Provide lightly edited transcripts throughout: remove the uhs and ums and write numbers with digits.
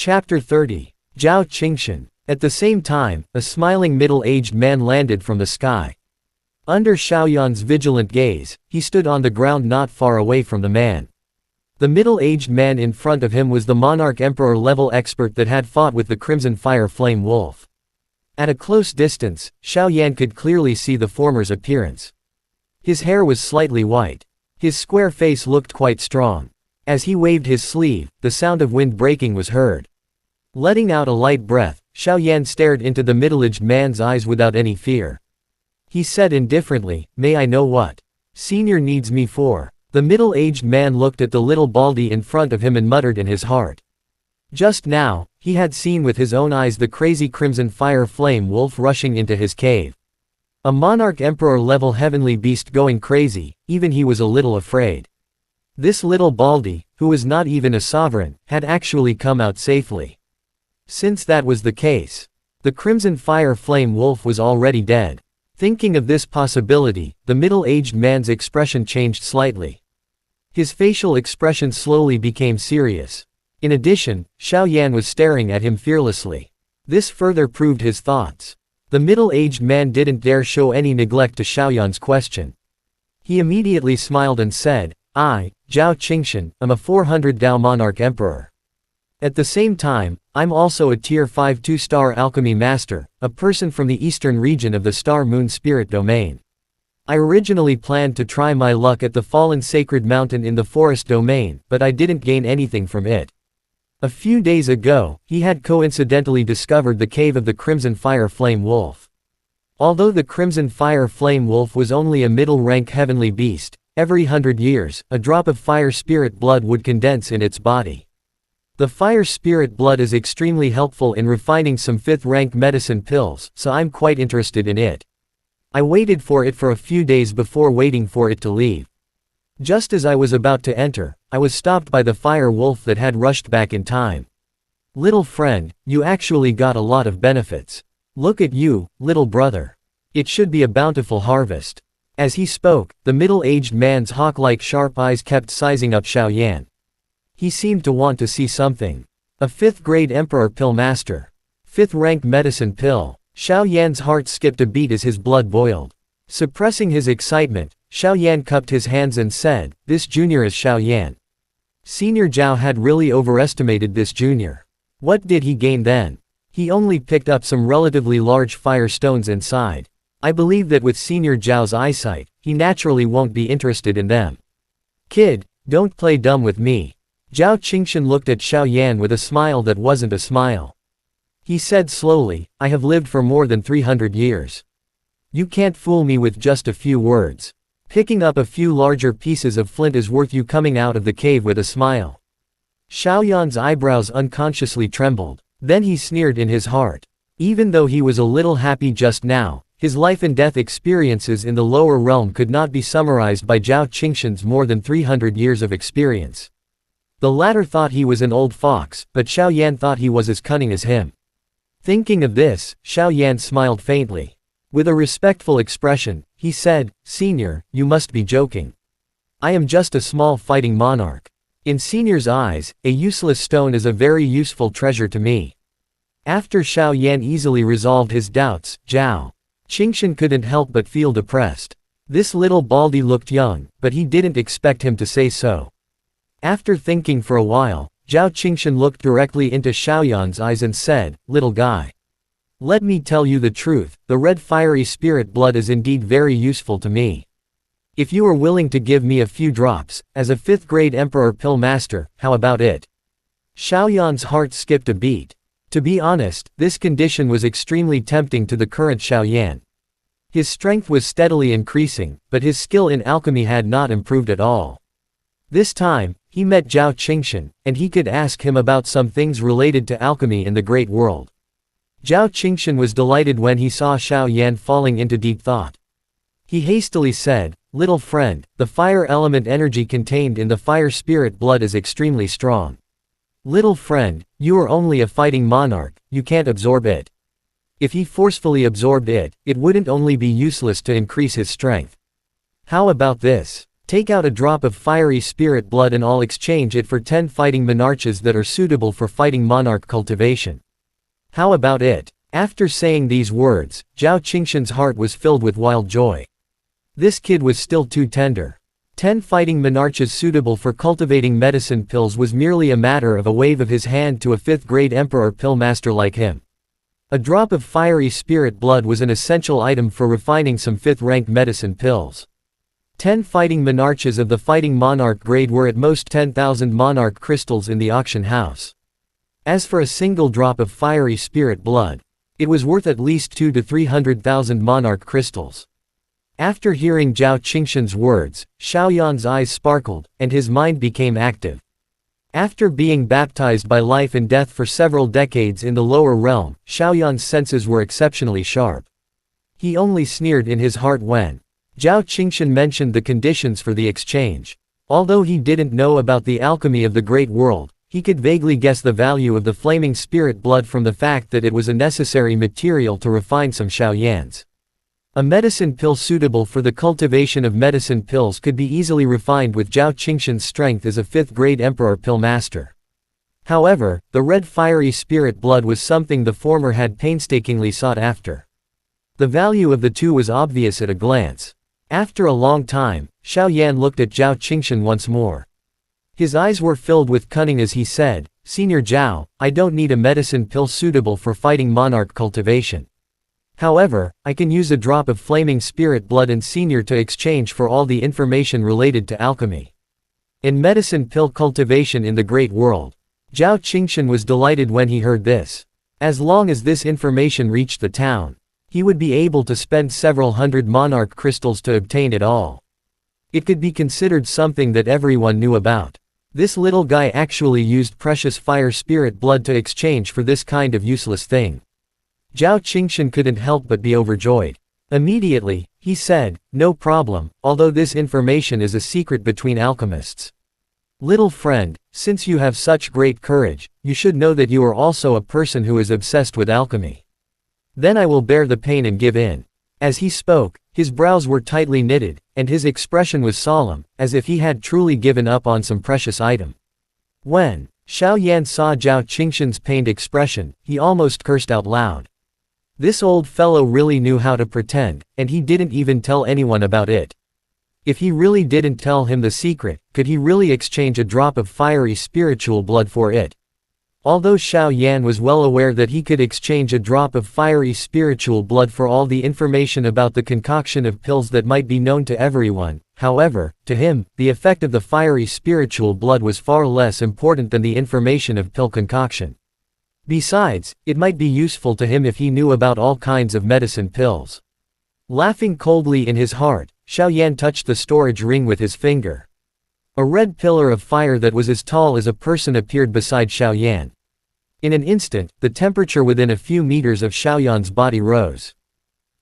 Chapter 30. Zhao Qingshan. At the same time, a smiling middle-aged man landed from the sky. Under Xiaoyan's vigilant gaze, he stood on the ground not far away from the man. The middle-aged man in front of him was the monarch emperor-level expert that had fought with the Crimson Fire Flame Wolf. At a close distance, Xiaoyan could clearly see the former's appearance. His hair was slightly white. His square face looked quite strong. As he waved his sleeve, the sound of wind breaking was heard. Letting out a light breath, Xiaoyan stared into the middle-aged man's eyes without any fear. He said indifferently, "May I know what Senior needs me for?" The middle-aged man looked at the little baldy in front of him and muttered in his heart. Just now, he had seen with his own eyes the crazy Crimson Fire Flame Wolf rushing into his cave. A monarch emperor-level heavenly beast going crazy, even he was a little afraid. This little baldy, who was not even a sovereign, had actually come out safely. Since that was the case, the Crimson Fire Flame Wolf was already dead. Thinking of this possibility, the middle-aged man's expression changed slightly. His facial expression slowly became serious. In addition, Xiaoyan was staring at him fearlessly. This further proved his thoughts. The middle-aged man didn't dare show any neglect to Xiaoyan's question. He immediately smiled and said, "I, Zhao Qingshan, am a 400 Dao monarch emperor. At the same time, I'm also a tier 5 2-star alchemy master, a person from the eastern region of the Star Moon Spirit domain. I originally planned to try my luck at the fallen sacred mountain in the forest domain, but I didn't gain anything from it." A few days ago, he had coincidentally discovered the cave of the Crimson Fire Flame Wolf. Although the Crimson Fire Flame Wolf was only a middle-rank heavenly beast, every 100 years, a drop of fire spirit blood would condense in its body. The fire spirit blood is extremely helpful in refining some 5th-rank medicine pills, so I'm quite interested in it. I waited for it for a few days before waiting for it to leave. Just as I was about to enter, I was stopped by the fire wolf that had rushed back in time. "Little friend, you actually got a lot of benefits. Look at you, little brother. It should be a bountiful harvest." As he spoke, the middle-aged man's hawk-like sharp eyes kept sizing up Xiaoyan. He seemed to want to see something. A 5th-grade Emperor Pill Master. 5th-rank medicine pill. Xiaoyan's heart skipped a beat as his blood boiled. Suppressing his excitement, Xiaoyan cupped his hands and said, "This junior is Xiaoyan." Senior Zhao had really overestimated this junior. What did he gain then? He only picked up some relatively large fire stones inside. I believe that with Senior Zhao's eyesight, he naturally won't be interested in them. "Kid, don't play dumb with me." Zhao Qingshan looked at Xiaoyan with a smile that wasn't a smile. He said slowly, "I have lived for more than 300 years. You can't fool me with just a few words. Picking up a few larger pieces of flint is worth you coming out of the cave with a smile." Xiaoyan's eyebrows unconsciously trembled. Then he sneered in his heart. Even though he was a little happy just now, his life and death experiences in the lower realm could not be summarized by Zhao Qingshan's more than 300 years of experience. The latter thought he was an old fox, but Xiaoyan thought he was as cunning as him. Thinking of this, Xiaoyan smiled faintly. With a respectful expression, he said, "Senior, you must be joking. I am just a small fighting monarch. In Senior's eyes, a useless stone is a very useful treasure to me." After Xiaoyan easily resolved his doubts, Zhao Qingshan couldn't help but feel depressed. This little baldy looked young, but he didn't expect him to say so. After thinking for a while, Zhao Qingshan looked directly into Xiaoyan's eyes and said, "Little guy. Let me tell you the truth, the red fiery spirit blood is indeed very useful to me. If you are willing to give me a few drops, as a 5th-grade Emperor Pill Master, how about it?" Xiaoyan's heart skipped a beat. To be honest, this condition was extremely tempting to the current Xiaoyan. His strength was steadily increasing, but his skill in alchemy had not improved at all. This time, he met Zhao Qingshan, and he could ask him about some things related to alchemy in the great world. Zhao Qingshan was delighted when he saw Xiaoyan falling into deep thought. He hastily said, "Little friend, the fire element energy contained in the fire spirit blood is extremely strong. Little friend, you are only a fighting monarch, you can't absorb it. If he forcefully absorbed it, it wouldn't only be useless to increase his strength. How about this? Take out a drop of fiery spirit blood and I'll exchange it for 10 fighting monarchs that are suitable for fighting monarch cultivation. How about it? After saying these words, Zhao Qingshan's heart was filled with wild joy. This kid was still too tender. 10 fighting monarchs suitable for cultivating medicine pills was merely a matter of a wave of his hand to a 5th grade emperor pill master like him. A drop of fiery spirit blood was an essential item for refining some 5th ranked medicine pills. 10 fighting monarchs of the fighting monarch grade were at most 10,000 monarch crystals in the auction house. As for a single drop of fiery spirit blood, it was worth at least 200,000 to 300,000 monarch crystals. After hearing Zhao Qingshan's words, Xiaoyan's eyes sparkled, and his mind became active. After being baptized by life and death for several decades in the lower realm, Xiaoyan's senses were exceptionally sharp. He only sneered in his heart when Zhao Qingshan mentioned the conditions for the exchange. Although he didn't know about the alchemy of the great world, he could vaguely guess the value of the flaming spirit blood from the fact that it was a necessary material to refine some Xiaoyans. A medicine pill suitable for the cultivation of medicine pills could be easily refined with Zhao Qingshan's strength as a 5th grade emperor pill master. However, the red fiery spirit blood was something the former had painstakingly sought after. The value of the two was obvious at a glance. After a long time, Xiaoyan looked at Zhao Qingshan once more. His eyes were filled with cunning as he said, "Senior Zhao, I don't need a medicine pill suitable for fighting monarch cultivation. However, I can use a drop of flaming spirit blood and senior to exchange for all the information related to alchemy. In medicine pill cultivation in the great world." Zhao Qingshan was delighted when he heard this. As long as this information reached the town, he would be able to spend several hundred monarch crystals to obtain it all. It could be considered something that everyone knew about. This little guy actually used precious fire spirit blood to exchange for this kind of useless thing. Zhao Qingshan couldn't help but be overjoyed. Immediately, he said, "No problem, although this information is a secret between alchemists. Little friend, since you have such great courage, you should know that you are also a person who is obsessed with alchemy. Then I will bear the pain and give in." As he spoke, his brows were tightly knitted, and his expression was solemn, as if he had truly given up on some precious item. When Xiaoyan saw Zhao Qingshan's pained expression, he almost cursed out loud. This old fellow really knew how to pretend, and he didn't even tell anyone about it. If he really didn't tell him the secret, could he really exchange a drop of fiery spiritual blood for it? Although Xiaoyan was well aware that he could exchange a drop of fiery spiritual blood for all the information about the concoction of pills that might be known to everyone, however, to him, the effect of the fiery spiritual blood was far less important than the information of pill concoction. Besides, it might be useful to him if he knew about all kinds of medicine pills. Laughing coldly in his heart, Xiaoyan touched the storage ring with his finger. A red pillar of fire that was as tall as a person appeared beside Xiaoyan. In an instant, the temperature within a few meters of Xiaoyan's body rose.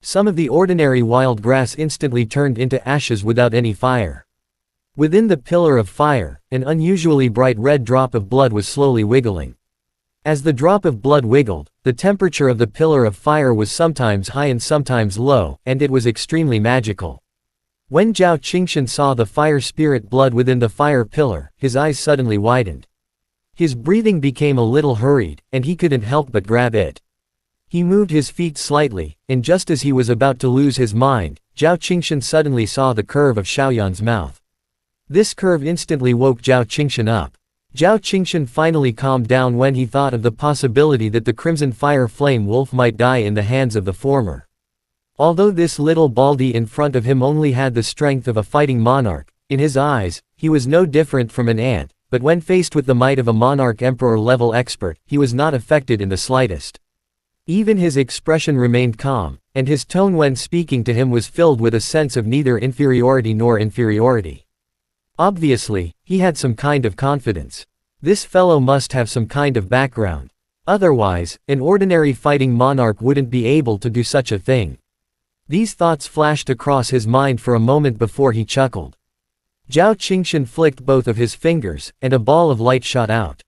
Some of the ordinary wild grass instantly turned into ashes without any fire. Within the pillar of fire, an unusually bright red drop of blood was slowly wiggling. As the drop of blood wiggled, the temperature of the pillar of fire was sometimes high and sometimes low, and it was extremely magical. When Zhao Qingshan saw the fire spirit blood within the fire pillar, his eyes suddenly widened. His breathing became a little hurried, and he couldn't help but grab it. He moved his feet slightly, and just as he was about to lose his mind, Zhao Qingshan suddenly saw the curve of Xiaoyan's mouth. This curve instantly woke Zhao Qingshan up. Zhao Qingshan finally calmed down when he thought of the possibility that the crimson fire flame wolf might die in the hands of the former. Although this little baldy in front of him only had the strength of a fighting monarch, in his eyes, he was no different from an ant, but when faced with the might of a monarch emperor-level expert, he was not affected in the slightest. Even his expression remained calm, and his tone when speaking to him was filled with a sense of neither inferiority nor inferiority. Obviously, he had some kind of confidence. This fellow must have some kind of background. Otherwise, an ordinary fighting monarch wouldn't be able to do such a thing. These thoughts flashed across his mind for a moment before he chuckled. Zhao Qingshan flicked both of his fingers, and a ball of light shot out.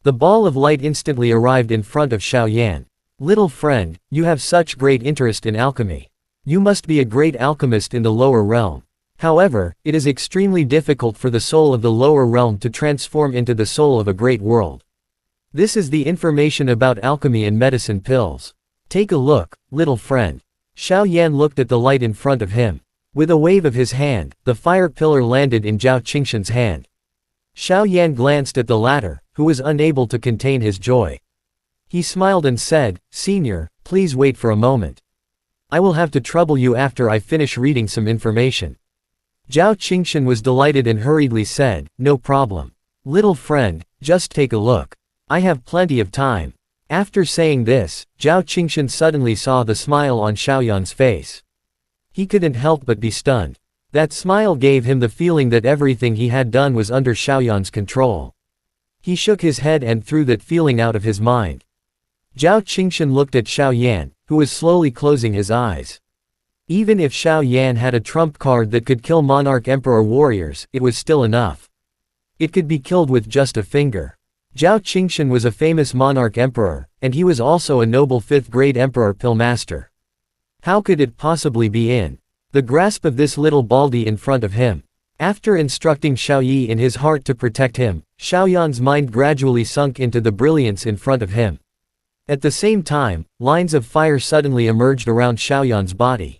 The ball of light instantly arrived in front of Xiaoyan. "Little friend, you have such great interest in alchemy. You must be a great alchemist in the lower realm. However, it is extremely difficult for the soul of the lower realm to transform into the soul of a great world. This is the information about alchemy and medicine pills. Take a look, little friend. Xiao Yan looked at the light in front of him. With a wave of his hand, the fire pillar landed in Zhao Qingshan's hand. Xiao Yan glanced at the latter, who was unable to contain his joy. He smiled and said, "Senior, please wait for a moment. I will have to trouble you after I finish reading some information." Zhao Qingshan was delighted and hurriedly said, "No problem. Little friend, just take a look. I have plenty of time." After saying this, Zhao Qingshan suddenly saw the smile on Xiaoyan's face. He couldn't help but be stunned. That smile gave him the feeling that everything he had done was under Xiaoyan's control. He shook his head and threw that feeling out of his mind. Zhao Qingshan looked at Xiaoyan, who was slowly closing his eyes. Even if Xiaoyan had a trump card that could kill monarch emperor warriors, it was still enough. It could be killed with just a finger. Zhao Qingshan was a famous monarch emperor, and he was also a noble 5th-grade emperor pill master. How could it possibly be in the grasp of this little baldy in front of him? After instructing Xiao Yi in his heart to protect him, Xiaoyan's mind gradually sunk into the brilliance in front of him. At the same time, lines of fire suddenly emerged around Xiaoyan's body.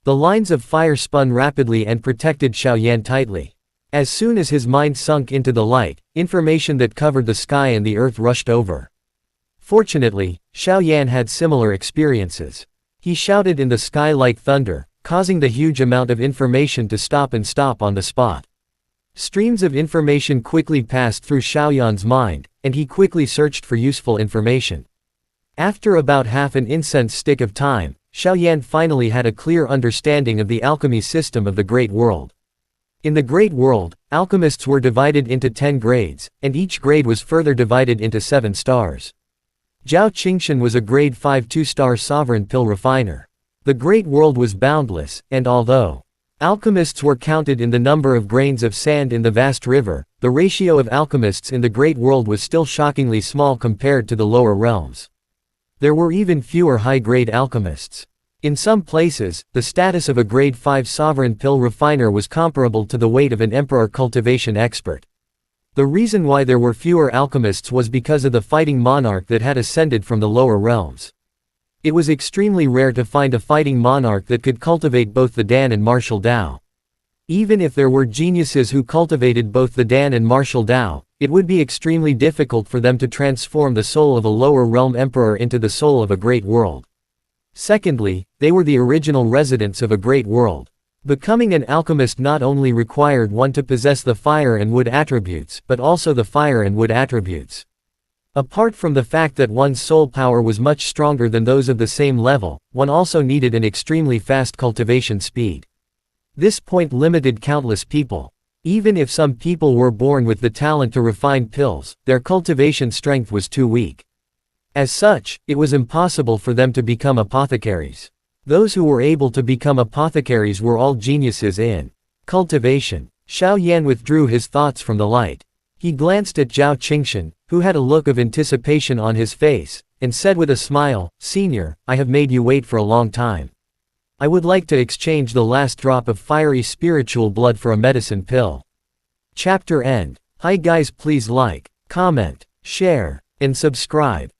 The lines of fire spun rapidly and protected Xiaoyan tightly. As soon as his mind sunk into the light, information that covered the sky and the earth rushed over. Fortunately, Xiaoyan had similar experiences. He shouted in the sky like thunder, causing the huge amount of information to stop on the spot. Streams of information quickly passed through Xiaoyan's mind, and he quickly searched for useful information. After about half an incense stick of time, Xiaoyan finally had a clear understanding of the alchemy system of the Great World. In the Great World, alchemists were divided into 10 grades, and each grade was further divided into 7 stars. Zhao Qingshan was a grade 5 2-star sovereign pill refiner. The Great World was boundless, and although alchemists were counted in the number of grains of sand in the vast river, the ratio of alchemists in the Great World was still shockingly small compared to the lower realms. There were even fewer high-grade alchemists. In some places, the status of a grade 5 sovereign pill refiner was comparable to the weight of an emperor cultivation expert. The reason why there were fewer alchemists was because of the fighting monarch that had ascended from the lower realms. It was extremely rare to find a fighting monarch that could cultivate both the Dan and martial Dao. Even if there were geniuses who cultivated both the Dan and martial Dao, it would be extremely difficult for them to transform the soul of a lower realm emperor into the soul of a great world. Secondly, they were the original residents of a great world. Becoming an alchemist not only required one to possess the fire and wood attributes, but also the fire and wood attributes. Apart from the fact that one's soul power was much stronger than those of the same level, one also needed an extremely fast cultivation speed. This point limited countless people. Even if some people were born with the talent to refine pills, their cultivation strength was too weak. As such, it was impossible for them to become apothecaries. Those who were able to become apothecaries were all geniuses in cultivation. Xiao Yan withdrew his thoughts from the light. He glanced at Zhao Qingshan, who had a look of anticipation on his face, and said with a smile, "Senior, I have made you wait for a long time. I would like to exchange the last drop of fiery spiritual blood for a medicine pill." Chapter end. Hi guys, please like, comment, share, and subscribe.